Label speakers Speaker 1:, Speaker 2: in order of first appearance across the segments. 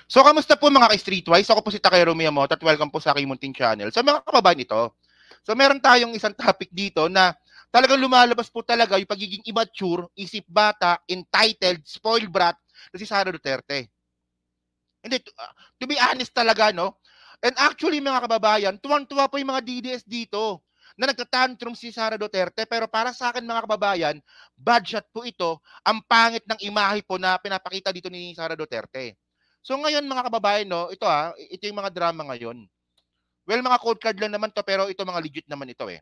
Speaker 1: So, kamusta po mga ka-Streetwise? Ako po si Takero Miyamoto at welcome po sa aking munting channel. So, mga kababayan ito, so meron tayong isang topic dito na talagang lumalabas po talaga yung pagiging immature, isip bata, entitled, spoiled brat na si Sara Duterte. Hindi, to be honest talaga, no? And actually, mga kababayan, tuwang-tuwa po yung mga DDS dito na nagtatantrum si Sara Duterte. Pero para sa akin, mga kababayan, bad shot po ito. Ang pangit ng imahe po na pinapakita dito ni Sara Duterte. So ngayon, mga kababayan, no, ito yung mga drama ngayon. Well, mga code card lang naman to, pero ito mga legit naman ito eh.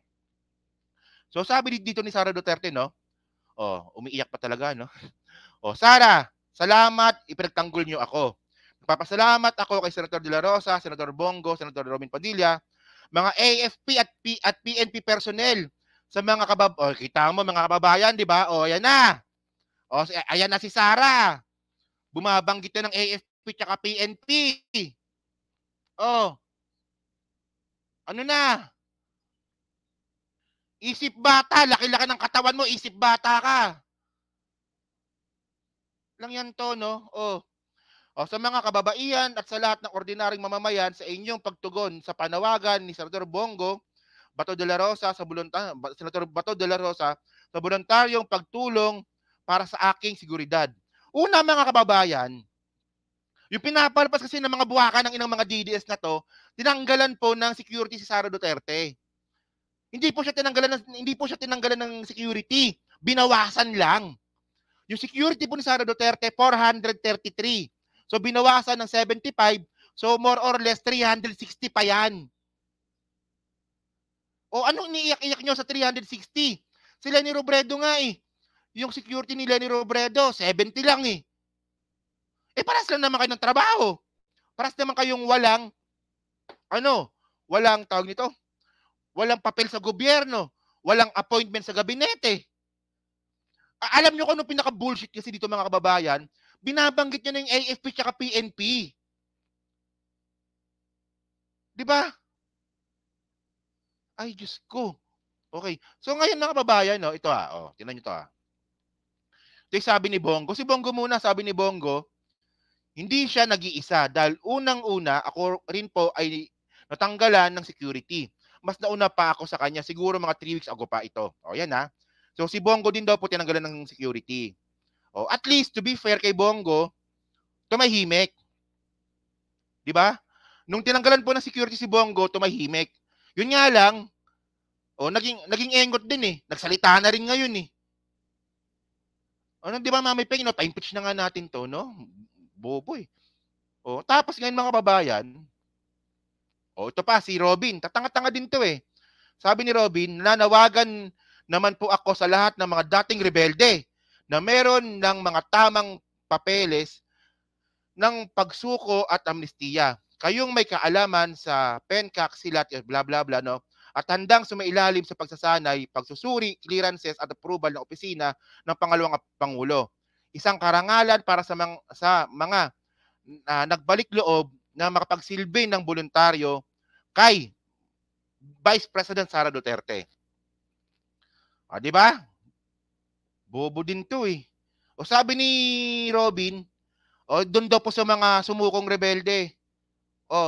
Speaker 1: So sabi dito ni Sara Duterte, no? Oh, umiiyak pa talaga, no? Oh, Sara, salamat, ipinagtanggol niyo ako. Nagpapasalamat ako kay Senator De La Rosa, Senator Bongo, Senator Robin Padilla, mga AFP at PNP personnel sa mga kita mo mga kababayan, di ba? O, ayan na. O, ayan na si Sara. Bumabanggit na ng AFP at PNP. O, ano na? Isip bata, laki-laki ng katawan mo, isip bata ka. Lang yan to, no? O sa mga kababaihan at sa lahat ng ordinaryong mamamayan sa inyong pagtugon sa panawagan ni Senator Bongo Bato de la Rosa Senator Bato de la Rosa sa voluntaryong pagtulong para sa aking seguridad. Una mga kababayan, yung pinapalpas kasi ng mga buwakan ng inang mga DDS na to, tinanggalan po ng security si Sara Duterte. Hindi po siya tinanggalan ng security, binawasan lang. Yung security po ni Sara Duterte 433. So binawasan ng 75, so more or less 360 pa yan. O anong iniiyak-iyak nyo sa 360? Si Lenny Robredo nga eh. Yung security ni Lenny Robredo, 70 lang eh. Paras lang naman kayo ng trabaho. Paras naman kayong walang tawag nito, walang papel sa gobyerno, walang appointment sa gabinete. Alam nyo kung anong pinaka-bullshit kasi dito mga kababayan? Binabanggit nyo na yung AFP at PNP. Di ba? Ay, Diyos ko. Okay. So ngayon mga kababayan, no, ito tingnan nyo to Ito yung sabi ni Bongo. Si Bongo muna, sabi ni Bongo, hindi siya nag-iisa dahil unang-una, ako rin po ay natanggalan ng security. Mas nauna pa ako sa kanya, siguro mga 3 weeks ago pa ito. O yan So si Bongo din daw po tinanggalan ng security. O at least, to be fair kay Bongo, tumahimik. Di ba? Nung tinanggalan po ng security si Bongo, tumahimik. Yun nga lang, naging engot din eh. Nagsalita na rin ngayon eh. Di ba, Mami Peng, pa-impeach na nga natin to, no? Bobo eh. Tapos ngayon mga babayan, ito pa, si Robin. Tatanga-tanga din to eh. Sabi ni Robin, nanawagan naman po ako sa lahat ng mga dating rebelde na meron ng mga tamang papeles ng pagsuko at amnestiya. Kayong may kaalaman sa PENCAC, SILAT, bla bla bla, no? At handang sumailalim sa pagsasanay, pagsusuri, clearances at approval ng opisina ng pangalawang Pangulo. Isang karangalan para sa mga nagbalik loob na makapagsilbi ng voluntaryo kay Vice President Sara Duterte. Di ba? Bobo din to eh. Sabi ni Robin, doon daw po sa mga sumukong rebelde,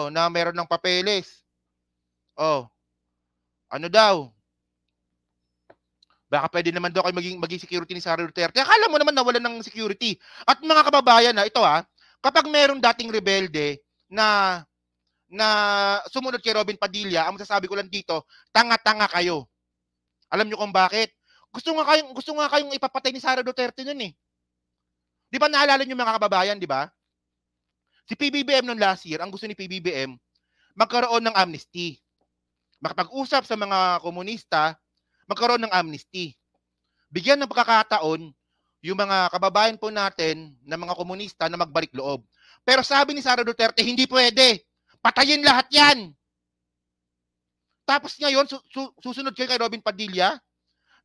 Speaker 1: na meron ng papeles. Ano daw? Baka pwede naman daw kayo maging security ni Sara Duterte. Akala mo naman nawalan ng security. At mga kababayan ito kapag merong dating rebelde na sumunod kay Robin Padilla, ang masasabi ko lang dito, tanga-tanga kayo. Alam nyo kung bakit? Gusto nga kayong ipapatay ni Sara Duterte nun eh. Di ba naalala nyo mga kababayan, di ba? Si PBBM noong last year, ang gusto ni PBBM, magkaroon ng amnesty. Makapag-usap sa mga komunista, magkaroon ng amnesty. Bigyan ng pagkakataon yung mga kababayan po natin na mga komunista na magbalik loob. Pero sabi ni Sara Duterte, hindi pwede. Patayin lahat yan. Tapos ngayon, susunod kayo kay Robin Padilla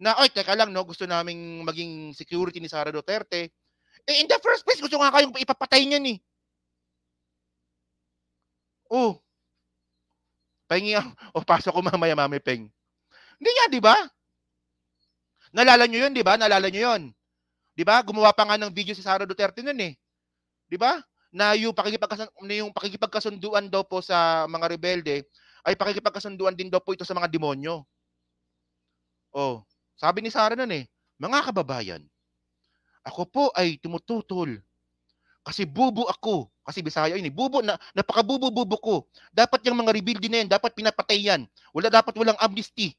Speaker 1: na, teka lang, no, gusto naming maging security ni Sara Duterte. In the first place, gusto nga kayong ipapatay niyan eh. Pahingi pasok ko mamaya, Mami Peng. Hindi nga, di ba? Nalala nyo yun, di ba? Nalala nyo yun. Di ba? Gumawa pa nga ng video si Sara Duterte nun eh. Di ba? na yung pakikipagkasunduan daw po sa mga rebelde ay pakikipagkasunduan din daw po ito sa mga demonyo. Oh, sabi ni Sara nun mga kababayan, ako po ay tumututol kasi bubo ako. Kasi Bisaya yun bubo na, napakabubo-bubo ko. Dapat yung mga rebelde na yan, dapat pinapatay yan. Dapat walang amnesty.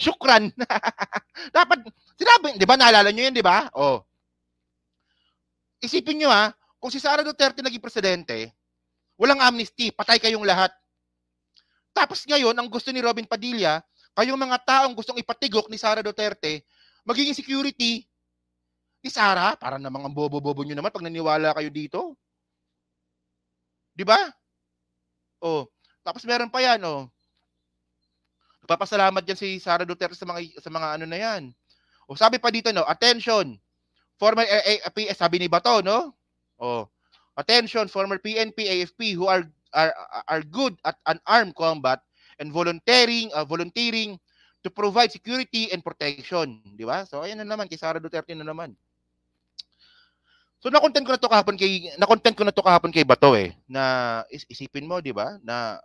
Speaker 1: Syukran. Dapat, sinabi, di ba, naalala nyo yan, di ba? Oh. Isipin nyo kung si Sara Duterte naging presidente, walang amnesty, patay kayong lahat. Tapos ngayon, ang gusto ni Robin Padilla, kayong mga taong gustong ipatigok ni Sara Duterte, magiging security ni Sara, para na mga bobo-bobo nyo naman pag naniwala kayo dito. Di ba? Oh, tapos meron pa yan, Nagpapasalamat yan si Sara Duterte sa mga ano na yan. O sabi pa dito, attention, former PS, sabi ni Bato, attention, former PNP, AFP who are good at unarmed combat and volunteering to provide security and protection, di ba? So ayan na naman kay Sara Duterte na naman. So na-content ko na to kahapon kay Bato na isipin mo, di ba? Na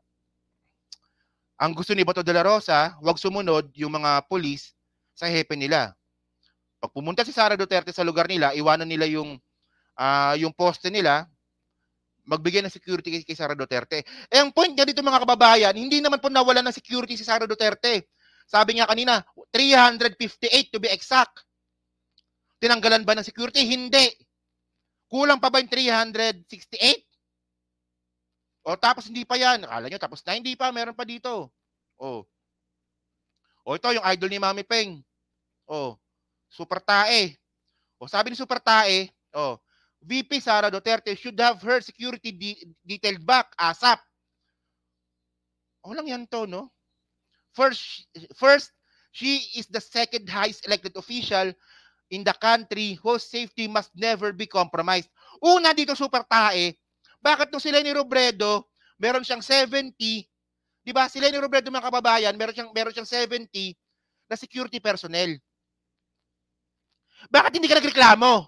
Speaker 1: ang gusto ni Bato de la Rosa, wag sumunod yung mga pulis sa hepe nila. Pag pumunta si Sara Duterte sa lugar nila, iwanan nila yung poste nila, magbigay ng security kay Sara Duterte. Ang point niya dito mga kababayan, hindi naman po nawalan ng security si Sara Duterte. Sabi niya kanina, 358 to be exact. Tinanggalan ba ng security? Hindi. Kulang pa ba yung 368? Tapos hindi pa yan. Akala nyo, tapos na. Hindi pa. Meron pa dito. Ito yung idol ni Mami Peng. Super Tae. Sabi ni Super Tae, VP Sara Duterte should have her security detailed back ASAP. Lang yan to, no? First, she is the second highest elected official in the country whose safety must never be compromised. Una dito, Super Tae, bakit nung si Leni Robredo, meron siyang 70, di ba? Si Leni Robredo, mga kababayan, meron siyang 70 na security personnel. Bakit hindi ka nagreklamo?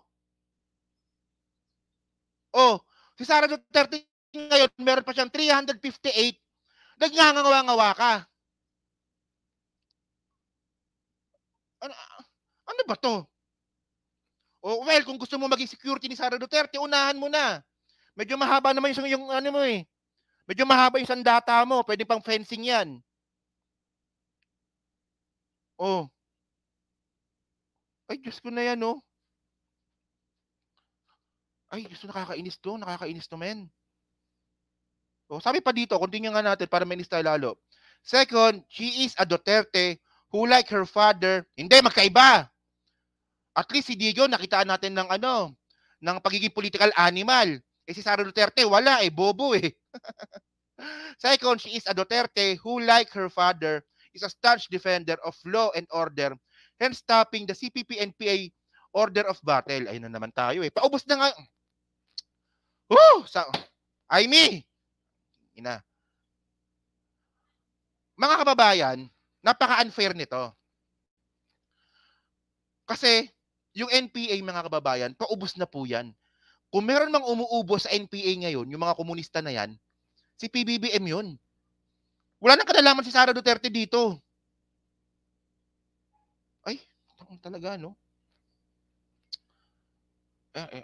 Speaker 1: Si Sara Duterte ngayon, meron pa siyang 358, nagngangawa-ngawa ka. Ano ba to? Well, kung gusto mo maging security ni Sara Duterte, unahan mo na. Medyo mahaba naman yung ano mo Medyo mahaba yung sandata mo. Pwede pang fencing yan. Ay, Diyos ko na yan, Ay, Diyos ko, nakakainis to. Nakakainis to, men. Sabi pa dito, continue nga natin para mainis tayo lalo. Second, she is a Duterte who like her father. Hindi, magkaiba. At least si Diego, nakitaan natin ng pagiging political animal. Si Sara Duterte, wala bobo Second, she is a Duterte who, like her father, is a staunch defender of law and order, hence stopping the CPP-NPA order of battle. Ayun na naman tayo Paubos na nga. Aimee! Mga kababayan, napaka-unfair nito. Kasi, yung NPA, mga kababayan, paubos na po yan. Kung meron mang umuubos sa NPA ngayon, yung mga komunista na yan, si PBBM yun. Wala nang kinalaman si Sara Duterte dito. Ay, talaga, no?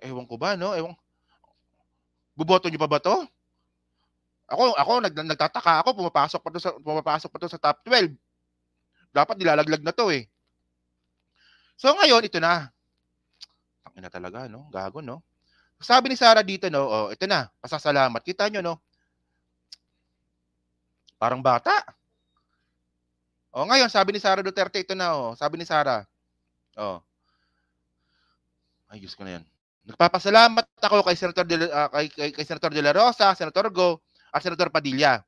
Speaker 1: Ewan ko ba, no? Buboto niyo pa ba to? Ako nagtataka ako, pumapasok pa to sa top 12. Dapat nilalaglag na to So ngayon, ito na. Tangina talaga, no? Gago, no? Sabi ni Sara dito, no? Ito na, pasasalamat. Kita nyo, no? Parang bata. Ngayon, sabi ni Sara Duterte, ito na, Sabi ni Sara, ay, Diyos ko na yan. Nagpapasalamat ako kay Senator De La Rosa, Senator Go, at Senator Padilla.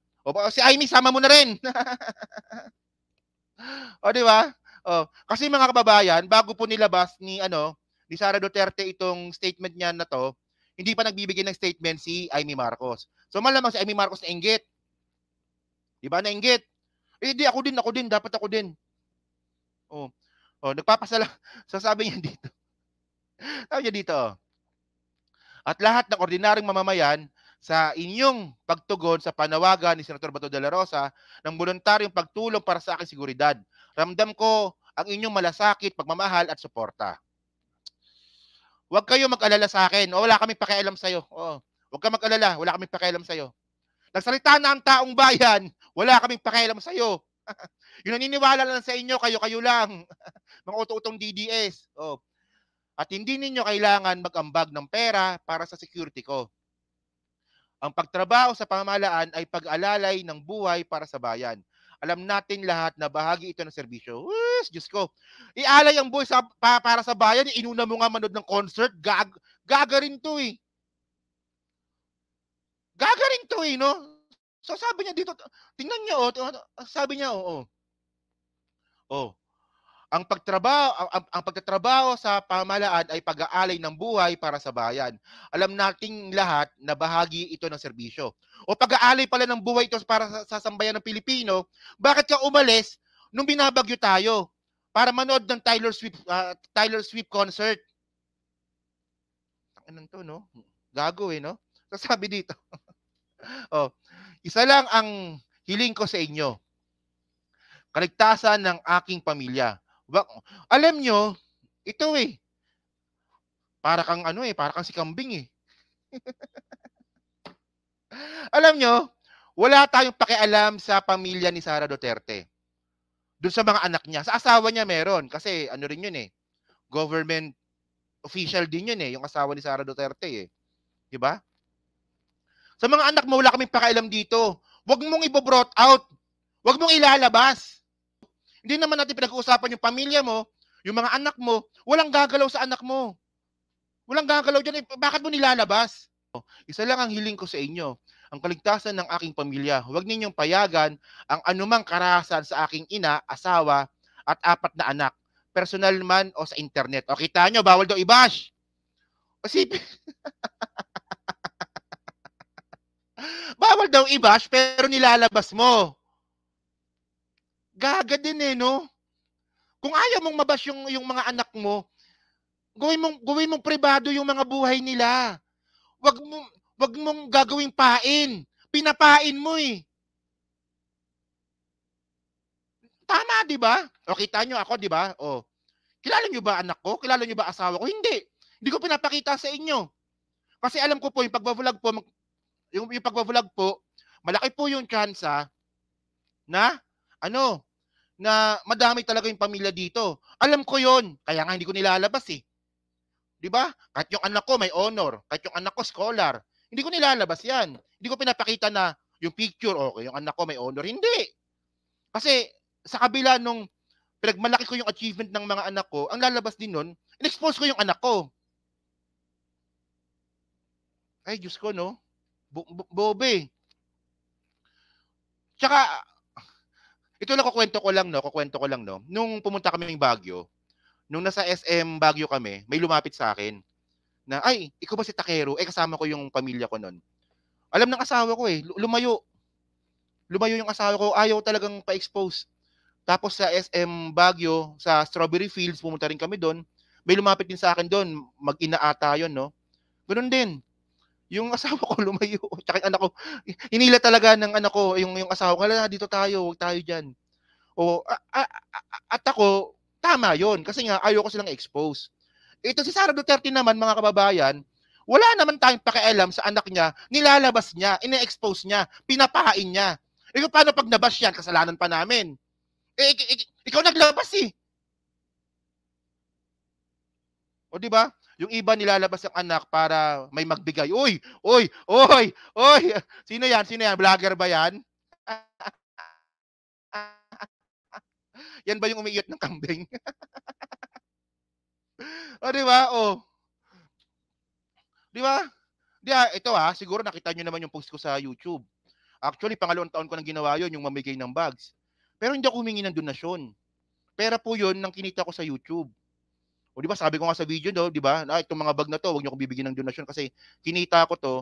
Speaker 1: Si Aimee, sama mo na rin. Di ba? Kasi mga kababayan, bago po nilabas ni Sara Duterte itong statement niya na to, hindi pa nagbibigay ng statement si Aimee Marcos. So malamang si Aimee Marcos nainggit. Di ba nainggit? Di ako din, dapat ako din. Nagpapasalamat. So sabi niya dito. Sabi niya dito, at lahat ng ordinaryong mamamayan sa inyong pagtugon sa panawagan ni Senator Bato de la Rosa ng voluntaryong pagtulong para sa aking seguridad. Ramdam ko ang inyong malasakit, pagmamahal at suporta. Huwag kayo mag-alala sa akin. O, wala kaming pakialam sa'yo. O, huwag ka mag-alala. Wala kaming pakialam sa'yo. Nagsalita na ang taong bayan. Wala kaming pakialam sa'yo. Yung naniniwala lang sa inyo, kayo-kayo lang. Mga uto-utong DDS. O, at hindi ninyo kailangan mag-ambag ng pera para sa security ko. Ang pagtrabaho sa pamahalaan ay pag-alalay ng buhay para sa bayan. Alam natin lahat na bahagi ito ng serbisyo. Diyos ko. Ialay ang buhay para sa bayan. Inuna mo nga manood ng concert. Gagarin to eh. Gagarin to eh, no? So sabi niya dito, tingnan niyo, sabi niya, oo. Ang pagtatrabaho sa pamahalaan ay pag-aalay ng buhay para sa bayan. Alam nating lahat na bahagi ito ng serbisyo. O pag-aalay pala ng buhay ito para sa sambayan ng Pilipino, bakit ka umalis nung binabagyo tayo para manood ng Taylor Swift concert? Ano to, no? Gago eh, no? So sabi dito, isa lang ang hiling ko sa inyo. Kaligtasan ng aking pamilya. Alam nyo, ito eh. Para kang si kambing eh. Alam nyo, wala tayong pakialam sa pamilya ni Sara Duterte. Doon sa mga anak niya. Sa asawa niya meron. Kasi ano rin yun eh. Government official din yun eh. Yung asawa ni Sara Duterte eh. Diba? Sa mga anak mo, wala kaming pakialam dito. Huwag mong i-brought out. Huwag mong ilalabas. Hindi naman natin pinag-uusapan yung pamilya mo, yung mga anak mo, walang gagalaw sa anak mo. Walang gagalaw dyan. Bakit mo nilalabas? Isa lang ang hiling ko sa inyo, ang kaligtasan ng aking pamilya. Huwag ninyong payagan ang anumang karahasan sa aking ina, asawa, at 4 na anak. Personal man o sa internet. O kita nyo, bawal daw i-bash. Bawal daw i-bash, pero nilalabas mo. Gaga din eh, no? Kung ayaw mong mabash yung mga anak mo, gawin mong pribado yung mga buhay nila. Wag mong gagawing pain. Pinapain mo eh. Tama, di ba? O kita nyo ako, di ba? O, kilala nyo ba anak ko? Kilala nyo ba asawa ko? Hindi. Hindi ko pinapakita sa inyo. Kasi alam ko po, yung pagbablog po, yung pagbablog po, malaki po yung chance na, na madami talaga yung pamilya dito. Alam ko yon, kaya nga hindi ko nilalabas eh. 'Di ba? Kahit yung anak ko may honor, kahit yung anak ko scholar, hindi ko nilalabas 'yan. Hindi ko pinapakita na yung picture, okay, yung anak ko may honor, hindi. Kasi sa kabila nung pinagmalaki ko yung achievement ng mga anak ko, ang lalabas din nun, in-expose ko yung anak ko. Ay, Diyos ko, no? Bobe. Tsaka, ito lang kukwento ko lang, no? Nung pumunta kami ng Baguio, nung nasa SM Baguio kami, may lumapit sa akin na, ay, ikaw ba si Takero? Kasama ko yung pamilya ko nun. Alam ng asawa ko lumayo. Lumayo yung asawa ko, ayaw talagang pa-expose. Tapos sa SM Baguio, sa Strawberry Fields, pumunta rin kami doon. May lumapit din sa akin doon, mag-ina ata yun, no? Ganun din. Yung asawa ko lumayo. Tsaka yung anak ko, hinila talaga ng anak ko, yung asawa ko, dito tayo, huwag tayo dyan. At ako, tama yon kasi nga ayoko silang expose. Ito si Sara Duterte naman, mga kababayan, wala naman tayong pakialam sa anak niya, nilalabas niya, ine-expose niya, pinapahain niya. Paano pag nabash yan, kasalanan pa namin. Ikaw naglabas eh. O di ba? Yung iba nilalabas ang anak para may magbigay. Uy! Sino yan? Vlogger ba yan? Yan ba yung umiiyot ng kambing? O di ba? Di ba? Ito siguro nakita nyo naman yung post ko sa YouTube. Actually, pangalawang taon ko nang ginawa yun, yung mamigay ng bags. Pero hindi ako humingi ng donasyon. Pera po yun nang kinita ko sa YouTube. O di ba, sabi ko nga sa video, no, di ba, na itong mga bag na to, huwag niyo akong bibigyan ng donasyon kasi kinita ko to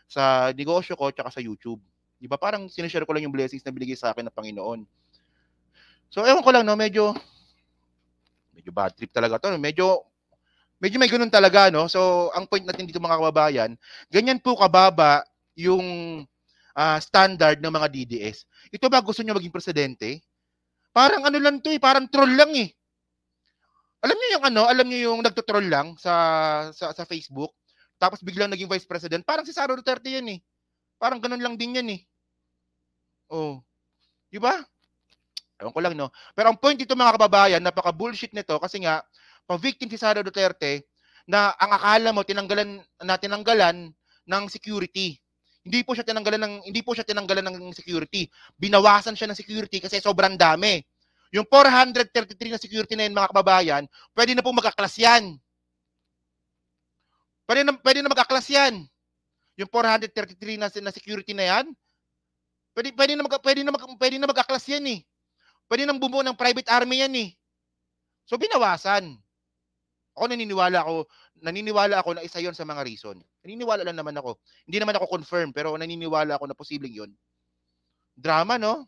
Speaker 1: sa negosyo ko tsaka sa YouTube. Di ba, parang sinishare ko lang yung blessings na binigay sa akin ng Panginoon. So, ewan ko lang, no, medyo bad trip talaga to. Medyo Medyo may gano'n talaga, no? So, ang point natin dito mga kababayan, ganyan po kababa yung standard ng mga DDS. Ito ba gusto niyo maging presidente? Parang ano lang 'to, eh, parang troll lang, eh. Alam niyo yung nagto-troll lang sa Facebook, tapos biglang naging vice president, parang si Sara Duterte 'yan, eh. Parang gano'n lang din 'yan, eh. Oh, 'di ba? Ewan ko lang 'no. Pero ang point dito mga kababayan, napaka-bullshit nito kasi nga pa-victim si Sara Duterte na ang akala mo tinanggalan ng security. Hindi po siya tinanggalan ng security. Binawasan siya ng security kasi sobrang dami. Yung 433 na security na yun mga kababayan, pwede na pong mag-aklas yan. Pwede na mag-aklas yan. Yung 433 na security na yan, pwede na mag-aklas yan eh. Pwede nang bumuo ng private army yan eh. So binawasan. Naniniwala ako na isa 'yon sa mga reason. Naniniwala lang naman ako. Hindi naman ako confirm pero naniniwala ako na posibleng 'yon. Drama, no?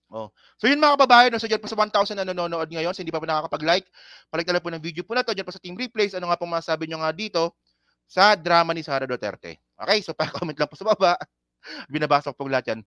Speaker 1: Oh. So yun mga kababayan, no, so diyan po sa 1,000 na nanonood ngayon, so hindi pa po nakakapag-like, pa-like na lang po ng video po na to, diyan po sa Team Replays, ano nga pong masasabi nyo nga dito sa drama ni Sara Duterte. Okay, so pa-comment lang po sa baba. Binabasa ko po lahat yan.